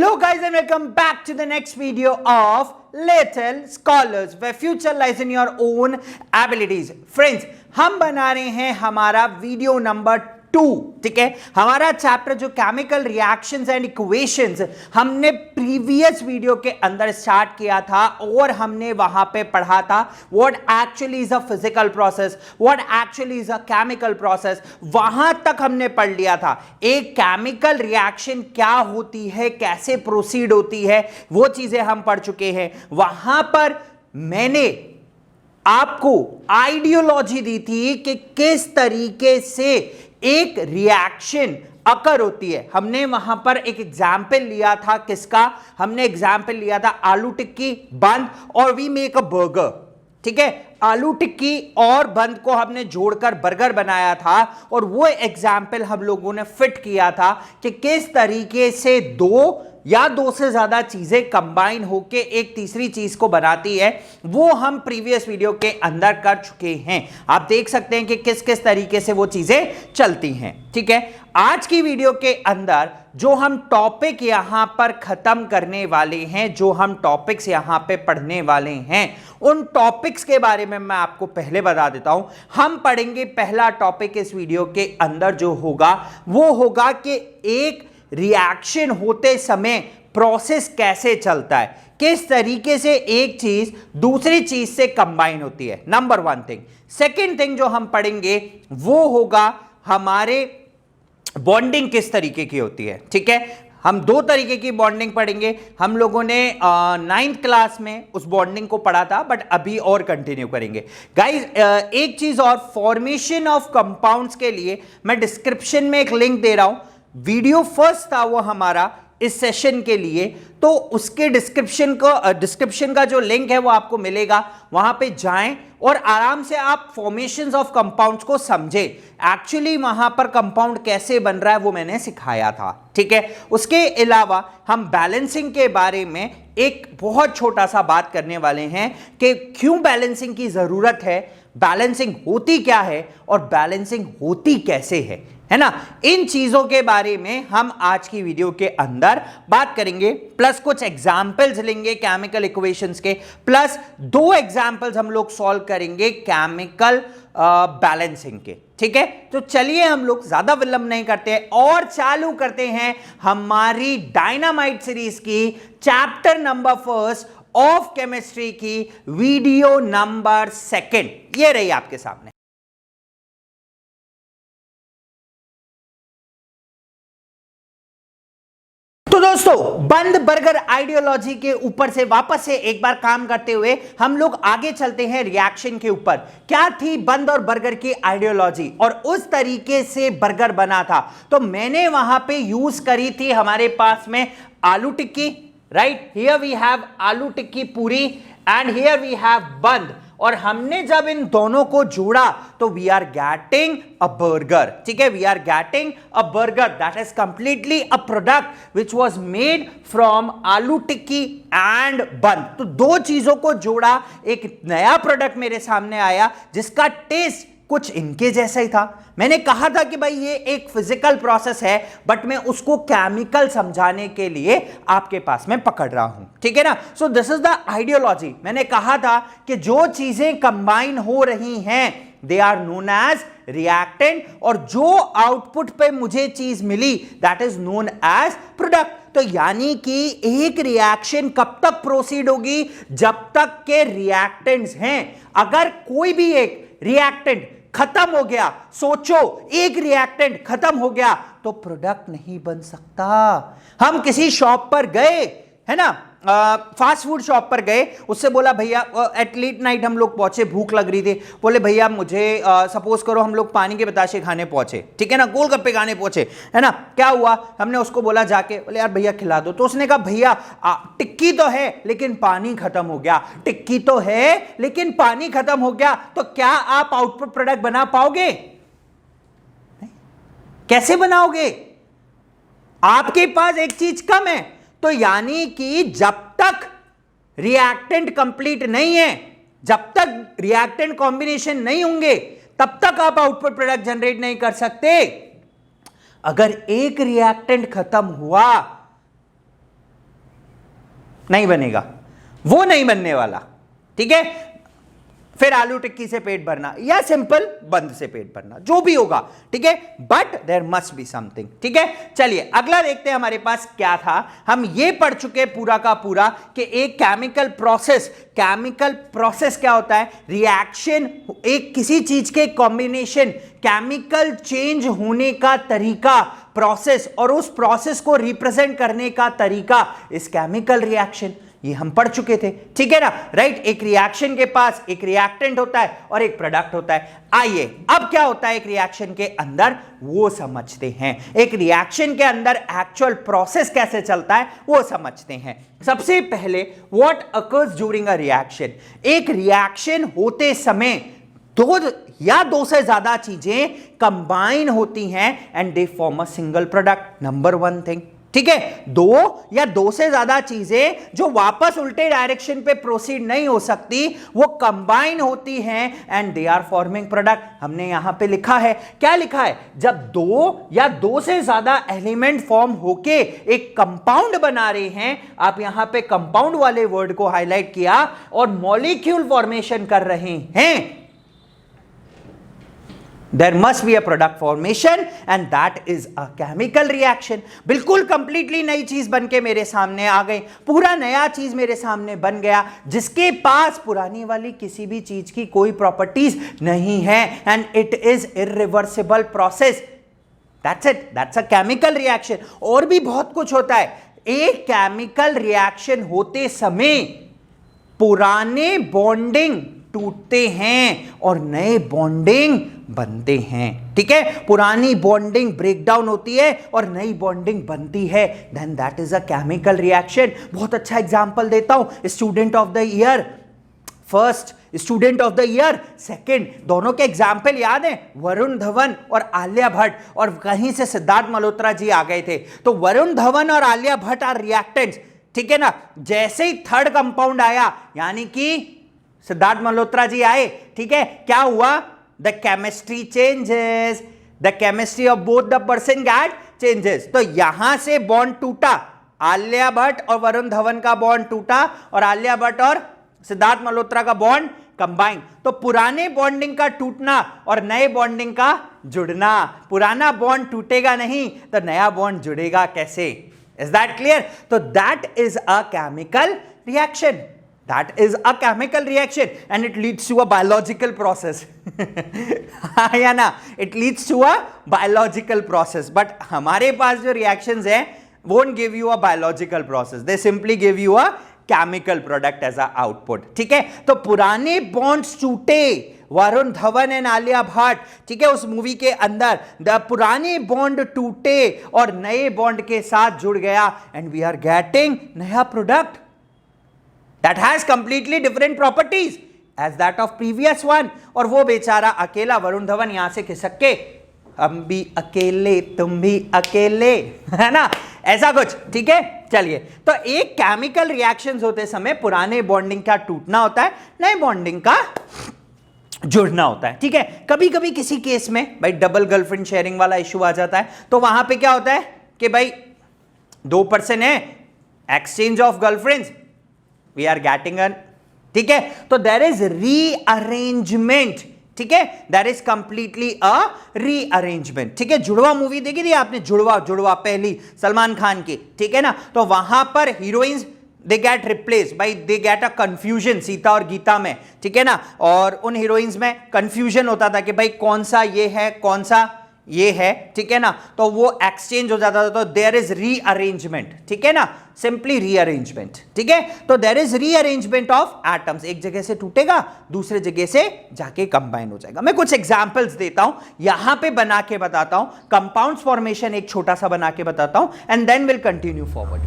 Hello guys and welcome back to the next video of Little Scholars where future lies in your own abilities. Friends, हम बना रहे हैं हमारा video number 2, ठीक है। हमारा चैप्टर जो केमिकल रिएक्शंस एंड इक्वेशंस हमने प्रीवियस वीडियो के अंदर स्टार्ट किया था और हमने वहां पे पढ़ा था what actually is a physical process, what actually is a chemical process. वहां तक हमने पढ़ लिया था एक केमिकल रिएक्शन क्या होती है, कैसे प्रोसीड होती है, वो चीजें हम पढ़ चुके हैं। वहां पर मैंने आपको आइडियोलॉजी दी थी कि किस तरीके से एक रिएक्शन अकर होती है। हमने वहां पर एक एग्जाम्पल लिया था, किसका? हमने एग्जाम्पल लिया था आलू टिक्की, बंद और वी मेक अ बर्गर, ठीक है। आलू टिक्की और बंद को हमने जोड़कर बर्गर बनाया था और वो एग्जाम्पल हम लोगों ने फिट किया था कि किस तरीके से दो या दो से ज्यादा चीजें कंबाइन होके एक तीसरी चीज को बनाती है। वो हम प्रीवियस वीडियो के अंदर कर चुके हैं। आप देख सकते हैं कि किस किस तरीके से वो चीजें चलती हैं, ठीक है। आज की वीडियो के अंदर जो हम टॉपिक यहां पर खत्म करने वाले हैं, जो हम टॉपिक्स यहां पे पढ़ने वाले हैं, उन टॉपिक्स के बारे में मैं आपको पहले बता देता हूं। हम पढ़ेंगे पहला टॉपिक इस वीडियो के अंदर जो होगा वो होगा कि एक रिएक्शन होते समय प्रोसेस कैसे चलता है, किस तरीके से एक चीज दूसरी चीज से कंबाइन होती है, नंबर 1 थिंग। सेकंड थिंग जो हम पढ़ेंगे वो होगा हमारे बॉन्डिंग किस तरीके की होती है, ठीक है। हम 2 तरीके की बॉन्डिंग पढ़ेंगे। हम लोगों ने 9th क्लास में उस बॉन्डिंग को पढ़ा था, बट अभी और कंटिन्यू करेंगे गाइस। एक चीज और, फॉर्मेशन ऑफ कंपाउंड्स के लिए मैं डिस्क्रिप्शन में एक लिंक दे रहा हूं। वीडियो फर्स्ट था वो हमारा इस सेशन के लिए, तो उसके डिस्क्रिप्शन का जो लिंक है वो आपको मिलेगा, वहां पे जाएं और आराम से आप फॉर्मेशंस ऑफ कंपाउंड्स को समझें। एक्चुअली वहां पर कंपाउंड कैसे बन रहा है वो मैंने सिखाया था, ठीक है। उसके अलावा हम बैलेंसिंग के बारे में एक बहुत छोटा सा बात करने वाले हैं कि क्यों बैलेंसिंग की जरूरत है, बैलेंसिंग होती क्या है और बैलेंसिंग होती कैसे है ना। इन चीजों के बारे में हम आज की वीडियो के अंदर बात करेंगे, प्लस कुछ एग्जाम्पल्स लेंगे केमिकल इक्वेशंस के, प्लस 2 एग्जाम्पल्स हम लोग सॉल्व करेंगे केमिकल बैलेंसिंग के, ठीक है। तो चलिए हम लोग ज्यादा विलंब नहीं करते और चालू करते हैं हमारी डायनामाइट सीरीज की चैप्टर नंबर 1 ऑफ केमिस्ट्री की वीडियो नंबर 2। ये रही आपके सामने। तो दोस्तों, बंद बर्गर आइडियोलॉजी के ऊपर से वापस से एक बार काम करते हुए हम लोग आगे चलते हैं रिएक्शन के ऊपर। क्या थी बंद और बर्गर की आइडियोलॉजी और उस तरीके से बर्गर बना था। तो मैंने वहां पे यूज करी थी हमारे पास में आलू टिक्की, राइट। हियर वी हैव आलू टिक्की पूरी एंड हियर वी हैव बंद, और हमने जब इन दोनों को जोड़ा तो we are getting a burger, ठीक है। We are getting a burger that is completely a product which was made from aloo tikki and बंद। तो 2 चीजों को जोड़ा, एक नया प्रोडक्ट मेरे सामने आया जिसका टेस्ट कुछ इनके जैसा ही था। मैंने कहा था कि भाई ये एक फिजिकल प्रोसेस है, बट मैं उसको केमिकल समझाने के लिए आपके पास में पकड़ रहा हूं, ठीक है ना। सो दिस इज द आइडियोलॉजी। मैंने कहा था कि जो चीजें कंबाइन हो रही हैं they are known as reactant, और जो आउटपुट पे मुझे चीज मिली that is known as product. तो यानी कि एक रिएक्शन कब तक प्रोसीड होगी, जब तक के रिएक्टेंट्स हैं। अगर कोई भी एक रिएक्टेंट खत्म हो गया, सोचो एक रिएक्टेंट खत्म हो गया तो प्रोडक्ट नहीं बन सकता। हम किसी शॉप पर गए, है ना, फास्ट फूड शॉप पर गए, उससे बोला भैया, एट लेट नाइट हम लोग पहुंचे, भूख लग रही थी, बोले भैया मुझे सपोज करो हम लोग पानी के बताशे खाने पहुंचे, ठीक है ना, गोलगप्पे खाने पहुंचे, है ना। क्या हुआ, हमने उसको बोला जाके, बोले यार भैया खिला दो। तो उसने कहा भैया टिक्की तो है लेकिन पानी खत्म हो गया, टिक्की तो है लेकिन पानी खत्म हो गया, तो क्या आप आउटपुट प्रोडक्ट बना पाओगे? कैसे बनाओगे? आपके पास एक चीज कम है। तो यानी कि जब तक रिएक्टेंट कंप्लीट नहीं है, जब तक रिएक्टेंट कॉम्बिनेशन नहीं होंगे, तब तक आप आउटपुट प्रोडक्ट जनरेट नहीं कर सकते। अगर एक रिएक्टेंट खत्म हुआ नहीं बनेगा, वो नहीं बनने वाला, ठीक है। फिर आलू टिक्की से पेट भरना या सिंपल बंद से पेट भरना, जो भी होगा, ठीक है, but there must be something, ठीक है। चलिए अगला देखते हैं हमारे पास क्या था। हम ये पढ़ चुके पूरा का पूरा कि एक केमिकल प्रोसेस क्या होता है, रिएक्शन, एक किसी चीज के कॉम्बिनेशन, केमिकल चेंज होने का तरीका, प्रोसेस, और उस प्रोसेस को रिप्रेजेंट करने का तरीका इस केमिकल रिएक्शन, ये हम पढ़ चुके थे, ठीक है ना, राइट। एक रिएक्शन के पास एक रिएक्टेंट होता है और एक प्रोडक्ट होता है। आइए अब क्या होता है एक रिएक्शन के अंदर वो समझते हैं। एक रिएक्शन के अंदर एक्चुअल प्रोसेस कैसे चलता है वो समझते हैं। सबसे पहले what occurs during a reaction. एक रिएक्शन होते समय दो से ज्यादा चीजें कंबाइन होती हैं and they form a single product, number one thing, ठीक है। दो से ज्यादा चीजें जो वापस उल्टे डायरेक्शन पे प्रोसीड नहीं हो सकती, वो कंबाइन होती हैं and they are forming product. हमने यहां पे लिखा है, क्या लिखा है, जब दो से ज्यादा एलिमेंट फॉर्म होके एक कंपाउंड बना रहे हैं, आप यहां पे कंपाउंड वाले वर्ड को हाईलाइट किया, और मॉलिक्यूल फॉर्मेशन कर रहे हैं, there must be a product formation and that is a chemical reaction। बिल्कुल कंप्लीटली नई चीज बन के मेरे सामने आ गई, पूरा नया चीज मेरे सामने बन गया जिसके पास पुरानी वाली किसी भी चीज की कोई प्रॉपर्टीज नहीं है, and it is irreversible process, that's it, that's a chemical reaction. और भी बहुत कुछ होता है। एक केमिकल रिएक्शन होते समय पुराने बॉन्डिंग टूटते हैं और नए बॉन्डिंग बनते हैं, ठीक है। पुरानी बॉन्डिंग ब्रेक डाउन होती है और नई बॉन्डिंग बनती है, then that is a chemical reaction. बहुत अच्छा एग्जांपल देता हूं, student of the year first, student of the year second, दोनों के एग्जाम्पल याद है, वरुण धवन और आलिया भट्ट, और कहीं से सिद्धार्थ मल्होत्रा जी आ गए थे। तो वरुण धवन और आलिया भट्ट आर रिएक्टेंट्स, ठीक है ना। जैसे ही थर्ड कंपाउंड आया, यानी कि सिद्धार्थ मल्होत्रा जी आए, ठीक है, क्या हुआ, the chemistry changes, the chemistry of both the person get changes. तो यहां से बॉन्ड टूटा, आलिया भट्ट और वरुण धवन का बॉन्ड टूटा, और आलिया भट्ट और सिद्धार्थ मल्होत्रा का बॉन्ड कंबाइन। तो पुराने बॉन्डिंग का टूटना और नए बॉन्डिंग का जुड़ना, पुराना बॉन्ड टूटेगा नहीं तो नया बॉन्ड जुड़ेगा कैसे, इज दैट क्लियर। तो that is a chemical reaction, that is a chemical reaction and it leads to a biological process या ना, it leads to a biological process, but हमारे पास जो reactions हैं won't give you a biological process, they simply give you a chemical product as a output, ठीक है। तो पुराने bonds टूटे, वरुण धवन एंड आलिया भट्ट, ठीक है, उस मूवी के अंदर पुराने बॉन्ड टूटे और नए बॉन्ड के साथ जुड़ गया, एंड वी आर गेटिंग नया product that has completely different properties as that of previous one। और वो बेचारा अकेला वरुण धवन यहां से खिसक के, हम भी अकेले तुम भी अकेले, है ना, ऐसा कुछ, ठीक है। चलिए, तो एक केमिकल रिएक्शंस होते समय पुराने बॉन्डिंग का टूटना होता है, नए बॉन्डिंग का जुड़ना होता है, ठीक है। कभी कभी किसी केस में भाई डबल गर्लफ्रेंड शेयरिंग वाला इशू आ जाता है, तो वहां पे क्या होता है कि भाई दो पर्सन है, exchange of girlfriends, we are getting a, ठीक है। तो देयर इज रीअरेंजमेंट, ठीक है, there is completely a rearrangement, ठीक है। जुड़वा मूवी देखी थी आपने, जुड़वा पहली सलमान खान की, ठीक है ना। तो वहां पर heroines they get replace by, they get a confusion, Sita और गीता में, ठीक है ना। और उन हीरोइंस में कंफ्यूजन होता था कि भाई कौन सा ये है कौन सा ये है, ठीक है ना। तो वो एक्सचेंज हो जाता था, तो देयर इज रीअरेंजमेंट, ठीक है ना, सिंपली रीअरेंजमेंट, ठीक है। तो there is rearrangement of atoms, एक जगह से टूटेगा दूसरे जगह से जाके कंबाइन हो जाएगा। मैं कुछ एग्जांपल्स देता हूं, यहां पे बना के बताता हूं, कंपाउंड्स फॉर्मेशन एक छोटा सा बना के बताता हूं, and then will continue forward.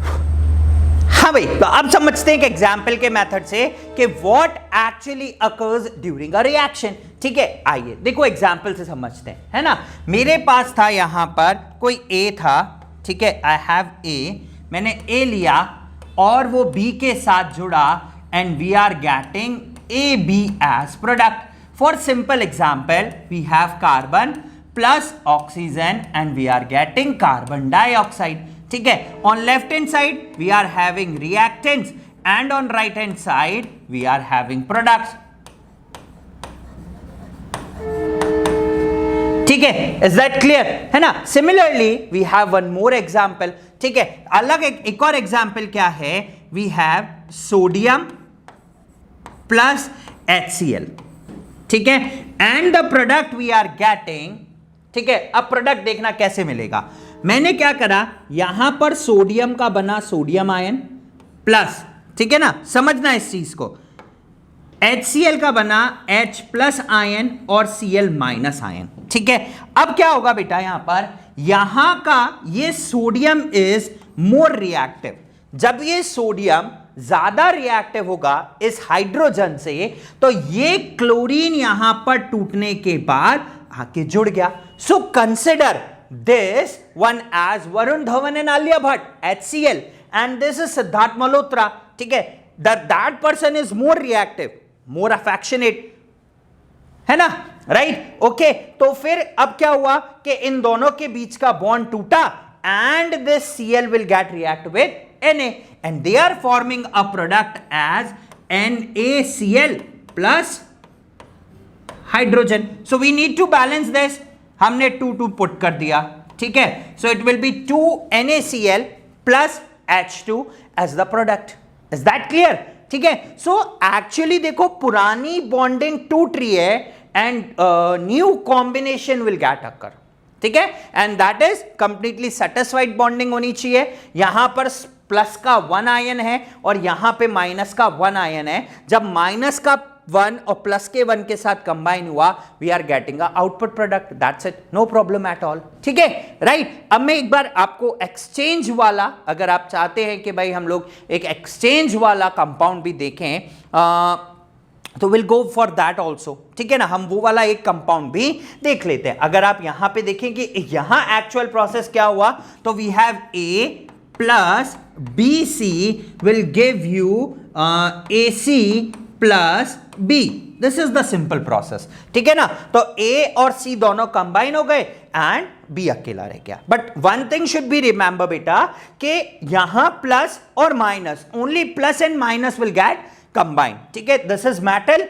हाँ भाई, तो अब समझते हैं कि एग्जाम्पल के मेथड से कि what actually occurs during a reaction, ठीक है। आइए देखो एग्जाम्पल से समझते हैं, है ना। मेरे पास था यहां पर कोई A था, ठीक है, आई हैव A, मैंने A लिया और वो B के साथ जुड़ा, and we are getting AB as product. For simple example, we have carbon plus oxygen and we are getting carbon dioxide, ठीक है। On left hand side we are having reactants and on right hand side we are having products. ठीक है, is that clear है ना? Similarly we have one more example. ठीक है, अलग एक और एग्जाम्पल क्या है? We have sodium plus HCl. ठीक है, and the product we are getting. ठीक है, अब प्रोडक्ट देखना कैसे मिलेगा. मैंने क्या करा, यहां पर सोडियम का बना सोडियम आयन प्लस, ठीक है ना, समझना इस चीज को, HCl का बना H प्लस आयन और Cl माइनस आयन. ठीक है, अब क्या होगा बेटा, यहां पर यहां का ये सोडियम इज मोर रिएक्टिव. जब ये सोडियम ज्यादा रिएक्टिव होगा इस हाइड्रोजन से, तो ये क्लोरीन यहां पर टूटने के बाद आके जुड़ गया. So consider this one as Varun Dhawan and Alia Bhatt, HCl, and this is Siddharth Malhotra. ठीक है, that person is more reactive, more affectionate, है ना, राइट? ओके, तो फिर अब क्या हुआ कि इन दोनों के बीच का बॉन्ड टूटा and this Cl will get react with Na and they are forming a product as NaCl plus hydrogen. So we need to balance this. हमने 2 पुट कर दिया. ठीक है, so it will be 2 NaCl plus H2 as the product. Is that clear? ठीक है, so actually देखो पुरानी bonding टूट रही है and new combination will get occur. ठीक है, and that is completely satisfied bonding होनी चाहिए. यहां पर प्लस का 1 आयन है और यहां पे माइनस का 1 आयन है. जब माइनस का 1 और प्लस के 1 के साथ कंबाइन हुआ, we are getting a output product. That's it, no problem at all. ठीक है, राइट? अब मैं एक बार आपको एक्सचेंज वाला, अगर आप चाहते हैं कि भाई हम लोग एक एक्सचेंज वाला कंपाउंड भी देखें, तो will go for that also. ठीक है ना, हम वो वाला एक कंपाउंड भी देख लेते हैं. अगर आप यहां पे देखेंगे यहां एक्चुअल प्रोसेस क्या हुआ, तो we have A plus BC will give you AC plus B. This is the simple process. ठीक है ना, तो A और C दोनों कंबाइन हो गए एंड B अकेला रह गया. But one thing should be remember बेटा कि यहां प्लस और minus, only plus and minus will get combined. ठीक है, this is metal,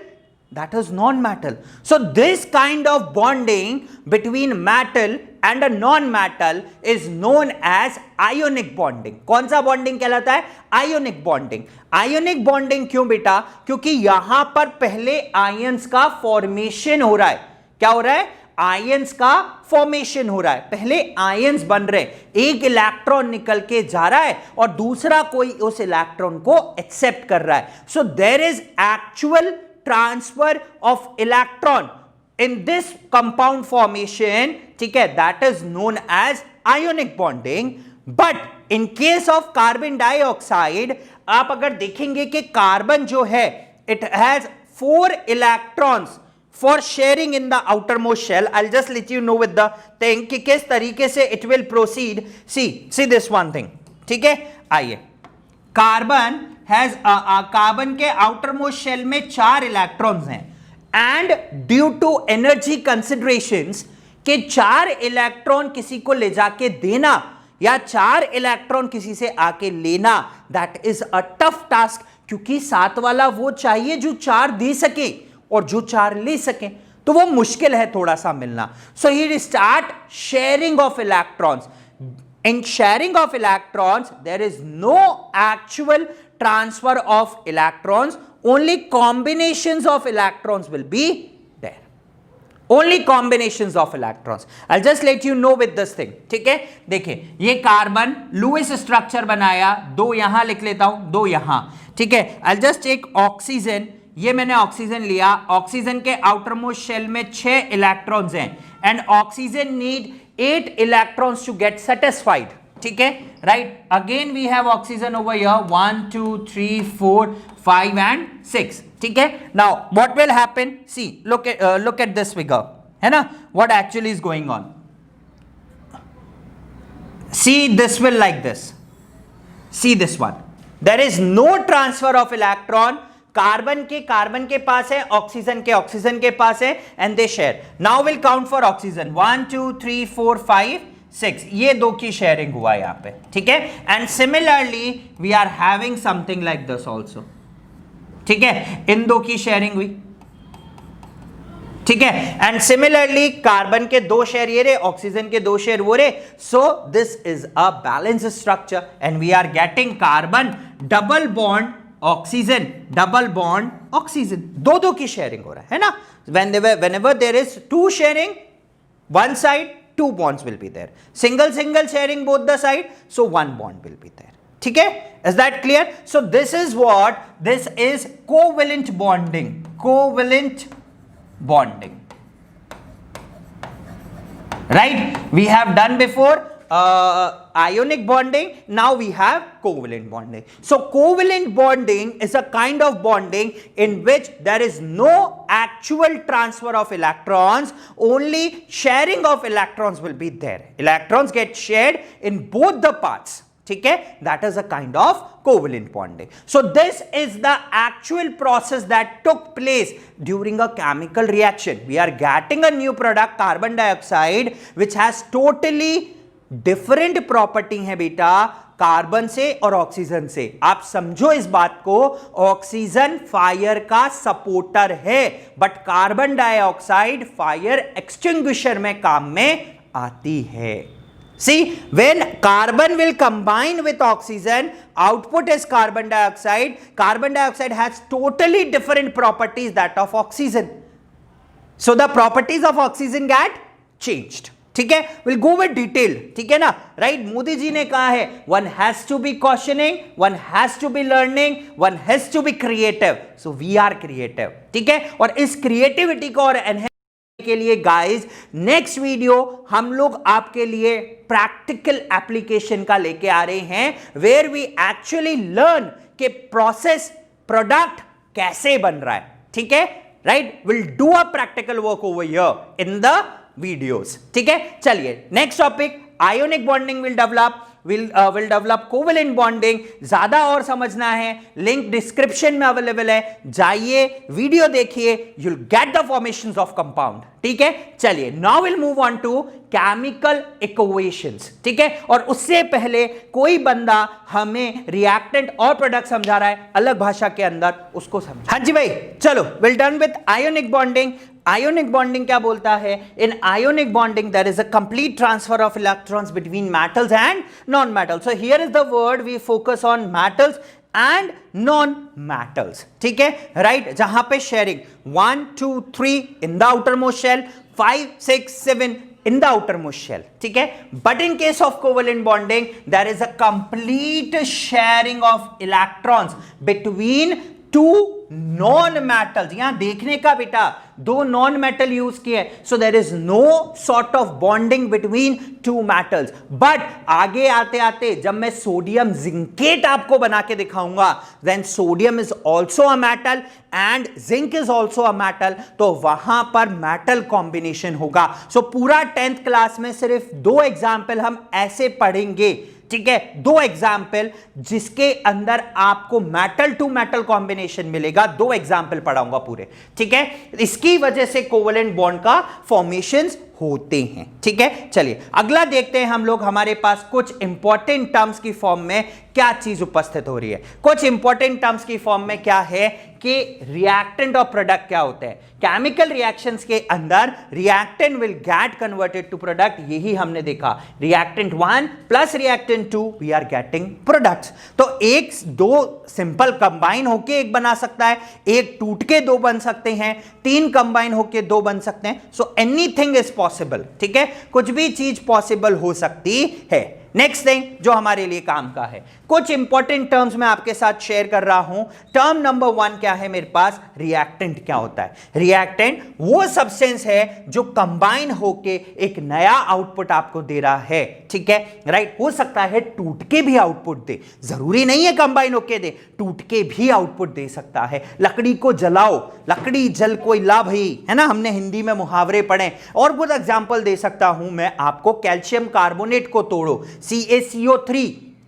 that is non-metal. So this kind of bonding between metal and a non-metal is known as ionic bonding. कौन सा bonding कहलाता है? Ionic bonding. Ionic bonding क्यों बेटा? क्योंकि यहां पर पहले ions का formation हो रहा है. क्या हो रहा है? आयंस का फॉर्मेशन हो रहा है. पहले आयंस बन रहे, एक इलेक्ट्रॉन निकल के जा रहा है और दूसरा कोई उस इलेक्ट्रॉन को एक्सेप्ट कर रहा है. So there is actual transfer of electron in this compound formation. ठीक है, that is known as ionic bonding. But in case of carbon dioxide आप अगर देखेंगे कि कार्बन जो है, it has 4 electrons for sharing in the outermost shell. I'll just let you know with the thing कि किस तरीके से it will proceed. See this one thing. ठीक है, आइए. कार्बन has कार्बन के outermost shell में 4 इलेक्ट्रॉन्स हैं and due to energy considerations के 4 इलेक्ट्रॉन किसी को ले जाके देना या 4 इलेक्ट्रॉन किसी से आके लेना, that is a tough task. क्योंकि 7 वाला वो चाहिए जो 4 दे सके और जो 4 ले सकें, तो वो मुश्किल है थोड़ा सा मिलना. So he start sharing of electrons. In sharing of electrons there is no actual transfer of electrons, only combinations of electrons will be there. Only combinations of electrons. I just let you know with this thing. ठीक है, देखिए ये carbon Lewis structure बनाया, 2 यहां लिख लेता हूं, 2 यहां. ठीक है, आई जस्ट टेक ऑक्सीजन. ये मैंने ऑक्सीजन लिया. ऑक्सीजन के आउटरमोस्ट शेल में 6 इलेक्ट्रॉन्स हैं and oxygen need 8 electrons to get satisfied. ठीक है, right? Again we have oxygen over here 1 2 3 4 5 and 6. ठीक है, now what will happen? See, look at this figure, है ना, what actually is going on. See this will like this. See this one, there is no transfer of electron. Carbon के पास है, oxygen के पास है, and they share. Now will count for oxygen 1 2 3 4 5 6, ये दो की शेयरिंग हुआ यहां पे, ठीक है। And similarly we are having something like this also, ठीक है, इन दो की शेयरिंग हुई, ठीक है। एंड सिमिलरली कार्बन के 2 शेयर ये रहे, ऑक्सीजन के 2 शेयर वो रहे, so this is a balance structure and we are getting carbon double bond oxygen, double bond oxygen, दो की शेयरिंग हो रहा है ना। whenever there is 2 sharing one side, 2 bonds will be there, single sharing both the side, so 1 bond will be there, ठीक है। is that clear? so this is what, this is covalent bonding, covalent bonding, right? We have done before ionic bonding, now we have covalent bonding. So covalent bonding is a kind of bonding in which there is no actual transfer of electrons, only sharing of electrons will be there, electrons get shared in both the parts, ठीक है, that is a kind of covalent bonding. So this is the actual process that took place during a chemical reaction. We are getting a new product, carbon dioxide, which has totally different property है बेटा carbon से और oxygen से। आप समझो इस बात को, ऑक्सीजन फायर का सपोर्टर है, but carbon dioxide fire extinguisher में काम में आती है। See, when carbon will combine with oxygen, output is carbon dioxide. Carbon dioxide has totally different properties that of oxygen. So the properties of oxygen get changed. ठीक है, we'll go with detail, ठीक है ना, right. Modi ji ने कहा है one has to be questioning, one has to be learning, one has to be creative. So we are creative, ठीक है। और इस क्रिएटिविटी को और एनहांस के लिए गाइस नेक्स्ट वीडियो हम लोग आपके लिए प्रैक्टिकल एप्लीकेशन का लेके आ रहे हैं, वेयर वी एक्चुअली लर्न के प्रोसेस प्रोडक्ट कैसे बन रहा है, ठीक है, right. Will do a practical work over here in the videos, ठीक है। चलिए next topic, ionic bonding will develop, will develop covalent bonding। ज्यादा और समझना है, लिंक डिस्क्रिप्शन में अवेलेबल है, जाइए वीडियो देखिए, you'll get the formations of compound, ठीक है। चलिए now will move on to chemical equations, ठीक है। और उससे पहले कोई बंदा हमें रिएक्टेंट और प्रोडक्ट समझा रहा है अलग भाषा के अंदर, उसको समझ। हाँ जी भाई, चलो will done with ionic bonding. Ionic bonding क्या बोलता है? In ionic bonding there is a complete transfer of electrons between metals and non metals. So here is the word we focus on metals and non metals, ठीक है, right. जहां पे sharing 1 2 3 in the outer most shell, 5 6 7 in the outermost shell, ठीक है। But in case of covalent bonding, there is a complete sharing of electrons between two non metals. यहां देखने का बेटा, 2 नॉन मेटल यूज किए, so there is no sort of bonding between 2 metals. But आगे आते आते जब मैं सोडियम जिंकेट आपको बना के दिखाऊंगा, then sodium is also a metal and zinc is also a metal, तो वहां पर मेटल कॉम्बिनेशन होगा। सो पूरा 10th क्लास में सिर्फ 2 एग्जाम्पल हम ऐसे पढ़ेंगे, ठीक है, 2 एग्जाम्पल जिसके अंदर आपको मेटल टू मेटल कॉम्बिनेशन मिलेगा। 2 एग्जाम्पल पढ़ाऊंगा पूरे, ठीक है। इसकी वजह से कोवेलेंट बॉन्ड का फॉर्मेशंस होते हैं, ठीक है। चलिए अगला देखते हैं हम लोग, हमारे पास कुछ इंपॉर्टेंट टर्म्स की फॉर्म में क्या चीज उपस्थित हो रही है। कुछ इंपॉर्टेंट टर्म्स की फॉर्म में क्या है कि रिएक्टेंट और प्रोडक्ट क्या होते हैं। केमिकल रिएक्शंस के अंदर reactant will get converted to product, यही हमने देखा। Reactant 1 plus reactant 2 we are getting products. तो एक 2 सिंपल कंबाइन होके एक बना सकता है, एक टूट के 2 बन सकते हैं, 3 कंबाइन होके 2 बन सकते हैं। सो एनीथिंग इज पॉसिबल, ठीक है, कुछ भी चीज पॉसिबल हो सकती है। नेक्स्ट थिंग जो हमारे लिए काम का है, कुछ इंपॉर्टेंट टर्म्स मैं आपके साथ शेयर कर रहा हूं। टर्म नंबर 1 क्या है मेरे पास? रिएक्टेंट क्या होता है? रिएक्टेंट वो सब्सटेंस है जो कंबाइन होके एक नया आउटपुट आपको दे रहा है, ठीक है, राइट। हो सकता है टूट के भी आउटपुट दे, जरूरी नहीं है कंबाइन होके दे, टूट के भी आउटपुट दे सकता है। लकड़ी को जलाओ, लकड़ी जल कोई ला भाई, है ना, हमने हिंदी में मुहावरे पढ़े। और कुछ एग्जाम्पल दे सकता हूं मैं आपको, कैल्शियम कार्बोनेट को तोड़ो, CaCO3,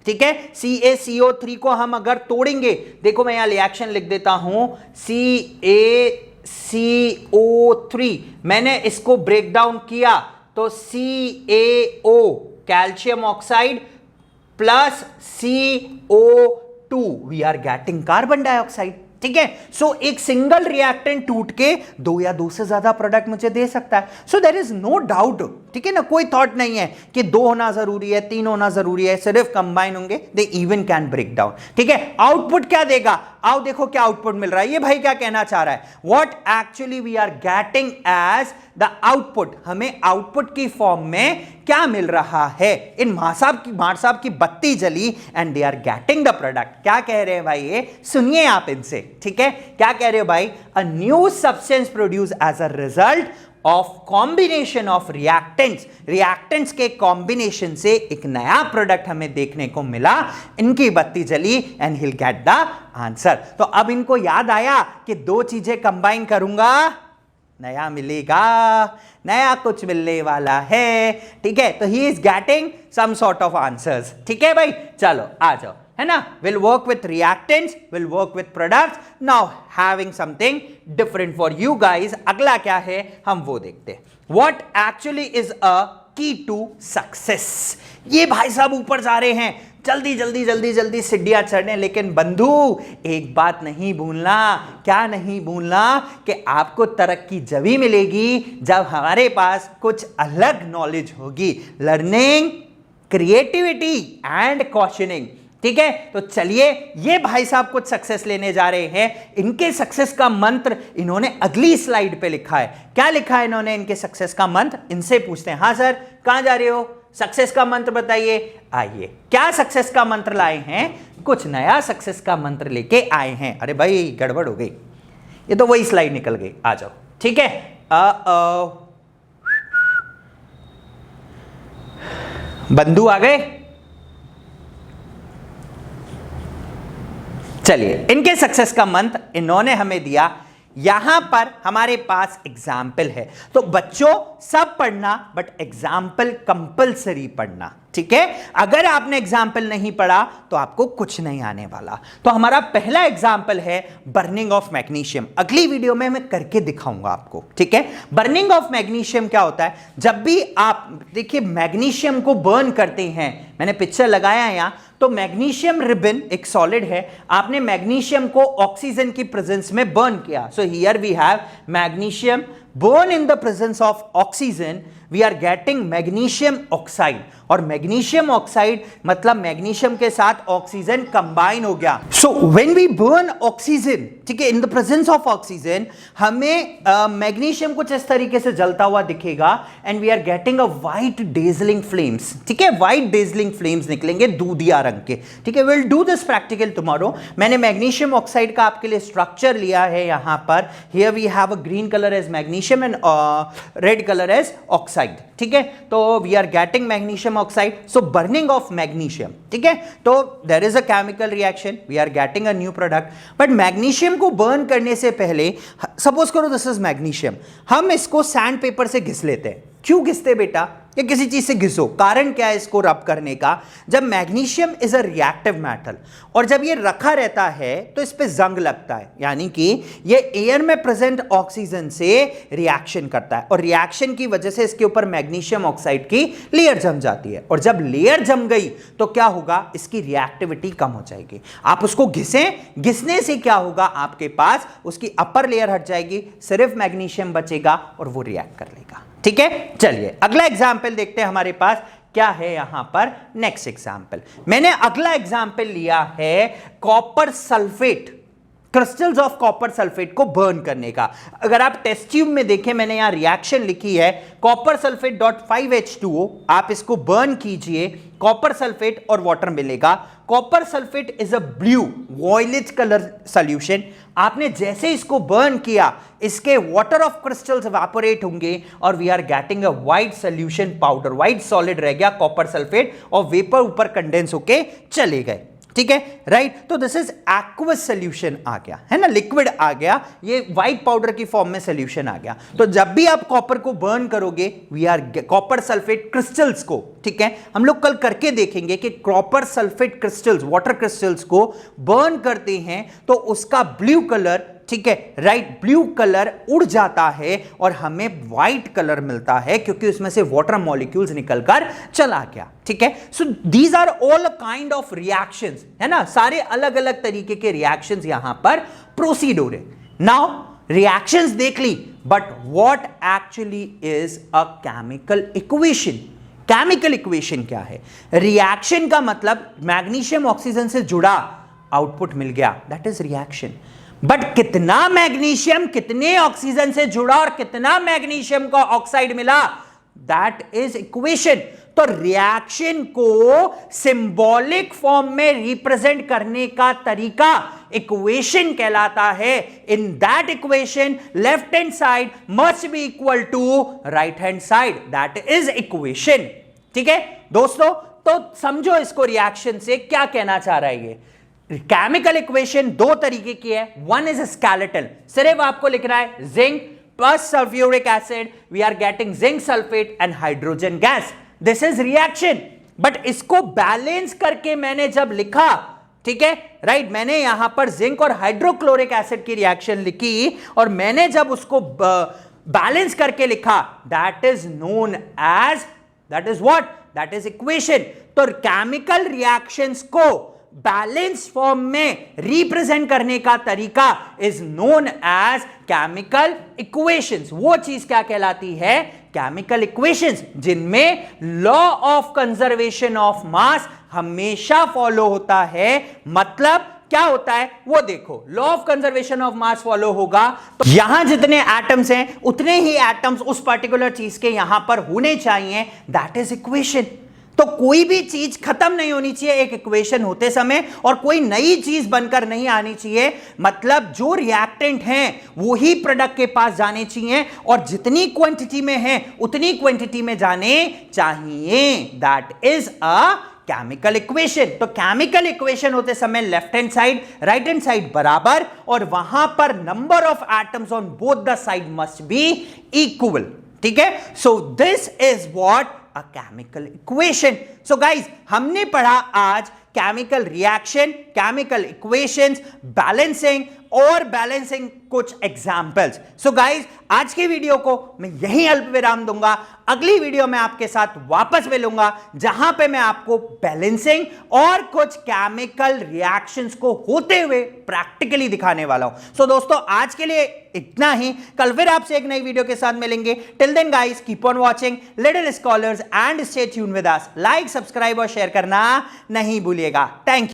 ठीक है, CaCO3 को हम अगर तोड़ेंगे, देखो मैं यहां रिएक्शन लिख देता हूं, CaCO3, मैंने इसको ब्रेक डाउन किया तो CaO calcium oxide plus CO2 we are getting carbon dioxide. ठीक है, सो एक सिंगल रिएक्टेंट टूट के दो या दो से ज्यादा प्रोडक्ट मुझे दे सकता है। So there is no doubt, ठीक है ना, कोई थॉट नहीं है कि दो होना जरूरी है, तीन होना जरूरी है, सिर्फ कंबाइन होंगे, they even can break down. ठीक है, आउटपुट क्या देगा, आओ देखो क्या आउटपुट मिल रहा है। ये भाई क्या कहना चाह रहा है, what actually we are getting as the output, हमें आउटपुट की फॉर्म में क्या मिल रहा है। इन मार साहब की बत्ती जली and they are getting the product. क्या कह रहे हैं भाई, ये सुनिए आप इनसे। ठीक है, क्या कह रहे हो भाई, a new substance produce as a result of combination of reactants के कॉम्बिनेशन से एक नया प्रोडक्ट हमें देखने को मिला, इनकी बत्ती जली and he will get the answer. तो अब इनको याद आया कि दो चीजें कंबाइन करूंगा नया मिलेगा, नया कुछ मिलने वाला है। ठीक है, तो he is getting some sort of answers. ठीक है भाई, चलो आ जाओ, है ना, will work with reactants, will work with products, now having something different for you guys. अगला क्या है हम वो देखते हैं, व्हाट एक्चुअली इज अ की टू सक्सेस। ये भाई साहब ऊपर जा रहे हैं, जल्दी जल्दी जल्दी जल्दी सीढ़ियां चढ़ने, लेकिन बंधु एक बात नहीं भूलना। क्या नहीं भूलना, कि आपको तरक्की जभी मिलेगी जब हमारे पास कुछ अलग नॉलेज होगी, लर्निंग, क्रिएटिविटी एंड क्वेश्चनिंग। ठीक है, तो चलिए, ये भाई साहब कुछ सक्सेस लेने जा रहे हैं। इनके सक्सेस का मंत्र इन्होंने अगली स्लाइड पे लिखा है। क्या लिखा है इन्होंने इनके सक्सेस का मंत्र, इनसे पूछते हैं। हाँ सर, कहां जा रहे हो, सक्सेस का मंत्र बताइए। आइए, क्या सक्सेस का मंत्र लाए हैं, कुछ नया सक्सेस का मंत्र लेके आए हैं। अरे भाई गड़बड़ हो गई, ये तो वही स्लाइड निकल गई, आ जाओ। ठीक है, बंधु आ गए। चलिए, इनके सक्सेस का मंत्र इन्होंने हमें दिया। यहां पर हमारे पास एग्जाम्पल है, तो बच्चों सब पढ़ना, बट एग्जाम्पल कंपलसरी पढ़ना। ठीक है, अगर आपने एग्जाम्पल नहीं पढ़ा तो आपको कुछ नहीं आने वाला। तो हमारा पहला एग्जाम्पल है बर्निंग ऑफ मैग्नीशियम। अगली वीडियो में मैं करके दिखाऊंगा आपको। ठीक है, बर्निंग ऑफ मैग्नीशियम क्या होता है, जब भी आप देखिए मैग्नीशियम को बर्न करते हैं, मैंने पिक्चर लगाया है यहां, तो मैग्नीशियम रिबन एक सॉलिड है, आपने मैग्नीशियम को ऑक्सीजन की प्रेजेंस में बर्न किया। So here we have magnesium burn in the presence of oxygen, we are getting magnesium oxide. और मैग्नीशियम ऑक्साइड मतलब मैग्नीशियम के साथ ऑक्सीजन कंबाइन हो गया। So when we burn oxygen, ठीक है, in the presence of oxygen, हमें magnesium कुछ इस तरीके से जलता हुआ दिखेगा and we are getting a white dazzling flames. ठीक है, व्हाइट डेजलिंग फ्लेम्स निकलेंगे दूधिया रंग के। ठीक है, will do this practical tomorrow. मैंने मैग्नीशियम ऑक्साइड का आपके लिए स्ट्रक्चर लिया है यहां पर। Here we have a green colour as magnesium and red colour as oxide. ठीक है, तो we are getting magnesium oxide, so burning of magnesium. ठीक है, तो there is a chemical reaction, we are getting a new product. But magnesium को burn करने से पहले, सपोज करो दिस इज मैग्नीशियम, हम इसको सैंड पेपर से घिस लेते हैं। क्यों घिसते बेटा, या किसी चीज से घिसो, कारण क्या है इसको रब करने का, जब magnesium is a reactive metal और जब ये रखा रहता है तो इस पे जंग लगता है, यानी कि ये एयर में प्रेजेंट ऑक्सीजन से रिएक्शन करता है और रिएक्शन की वजह से इसके ऊपर मैग्नीशियम ऑक्साइड की लेयर जम जाती है। और जब लेयर जम गई तो क्या होगा, इसकी रिएक्टिविटी कम हो जाएगी। आप उसको घिसने से क्या होगा, आपके पास उसकी अपर लेयर हट जाएगी, सिर्फ मैग्नीशियम बचेगा और वो रिएक्ट कर लेगा। ठीक है, चलिए अगला एग्जाम्पल देखते हैं हमारे पास क्या है यहां पर। नेक्स्ट एग्जाम्पल, मैंने अगला एग्जाम्पल लिया है copper sulphate, crystals of copper sulphate को बर्न करने का। अगर आप टेस्ट ट्यूब में देखें, मैंने यहां रिएक्शन लिखी है कॉपर सल्फेट .5H2O, आप इसको बर्न कीजिए, कॉपर सल्फेट और वाटर मिलेगा। Copper sulphate is a blue violet colour solution. आपने जैसे इसको बर्न किया, इसके वाटर ऑफ क्रिस्टल्स इवेपोरेट होंगे और we are getting a white solution powder, white solid रह गया कॉपर सल्फेट और वेपर ऊपर कंडेंस होके चले गए। ठीक है, राइट, तो दिस इज एक्वस सोल्यूशन आ गया, है ना, लिक्विड आ गया, ये व्हाइट पाउडर की फॉर्म में सोल्यूशन आ गया। तो जब भी आप कॉपर को बर्न करोगे, we are copper sulphate crystals को, ठीक है, हम लोग कल करके देखेंगे कि copper sulphate crystals, water crystals को बर्न करते हैं तो उसका ब्लू कलर ठीक है, राइट, ब्लू कलर उड़ जाता है और हमें व्हाइट कलर मिलता है क्योंकि उसमें से वाटर मॉलिक्यूल्स निकलकर चला गया, ठीक है। So these are all kind of reactions, है ना, सारे अलग अलग तरीके के रिएक्शंस यहां पर प्रोसीड हो रहे। नाउ रिएक्शंस देख ली, but what actually is a chemical equation? Chemical equation क्या है? रिएक्शन का मतलब मैग्नीशियम ऑक्सीजन से जुड़ा, आउटपुट मिल गया, दैट इज रिएक्शन। बट कितना मैग्नीशियम कितने ऑक्सीजन से जुड़ा और कितना मैग्नीशियम का ऑक्साइड मिला, दैट इज इक्वेशन। तो रिएक्शन को सिंबॉलिक फॉर्म में रिप्रेजेंट करने का तरीका इक्वेशन कहलाता है। In that equation left hand side must be equal to right hand side, that is equation, ठीक है दोस्तों। तो समझो इसको, रिएक्शन से क्या कहना चाह रहा है ये। केमिकल इक्वेशन दो तरीके की है, वन इज स्केलेटल, सिर्फ आपको लिखना है zinc plus sulphuric acid, we are getting zinc sulphate and hydrogen gas, this is reaction. But इसको बैलेंस करके मैंने जब लिखा, ठीक है, राइट, मैंने यहां पर जिंक और हाइड्रोक्लोरिक एसिड की रिएक्शन लिखी और मैंने जब उसको बैलेंस करके लिखा, that is known as, that is what, that is equation. तो केमिकल रिएक्शंस को बैलेंस फॉर्म में रिप्रेजेंट करने का तरीका is known as chemical equations. वो चीज क्या कहलाती है? केमिकल इक्वेशंस, जिनमें law of conservation of mass हमेशा फॉलो होता है। मतलब क्या होता है वो देखो, law of conservation of mass follow होगा तो यहां जितने एटम्स हैं उतने ही एटम्स उस पर्टिकुलर चीज के यहां पर होने चाहिए, दैट इज इक्वेशन। तो कोई भी चीज खत्म नहीं होनी चाहिए एक इक्वेशन होते समय और कोई नई चीज बनकर नहीं आनी चाहिए। मतलब जो रिएक्टेंट हैं वो ही प्रोडक्ट के पास जाने चाहिए और जितनी क्वांटिटी में है उतनी क्वांटिटी में जाने चाहिए, that is a chemical equation. तो केमिकल इक्वेशन होते समय left hand side right hand side बराबर और वहां पर number of atoms on both the side must be equal, ठीक है। सो this is what a chemical equation. So guys, हमने पढ़ा आज chemical reaction, chemical equations, balancing और बैलेंसिंग कुछ एग्जाम्पल्स। सो गाइज, आज की वीडियो को मैं यहीं अल्प विराम दूंगा। अगली वीडियो में आपके साथ वापस मिलूंगा जहां पे मैं आपको बैलेंसिंग और कुछ केमिकल रिएक्शंस को होते हुए प्रैक्टिकली दिखाने वाला हूं। सो दोस्तों, आज के लिए इतना ही। कल फिर आपसे एक नई वीडियो के साथ मिलेंगे। Till then guys, keep on watching little scholars and stay tuned with us. Like, subscribe और शेयर करना नहीं भूलिएगा। Thank you.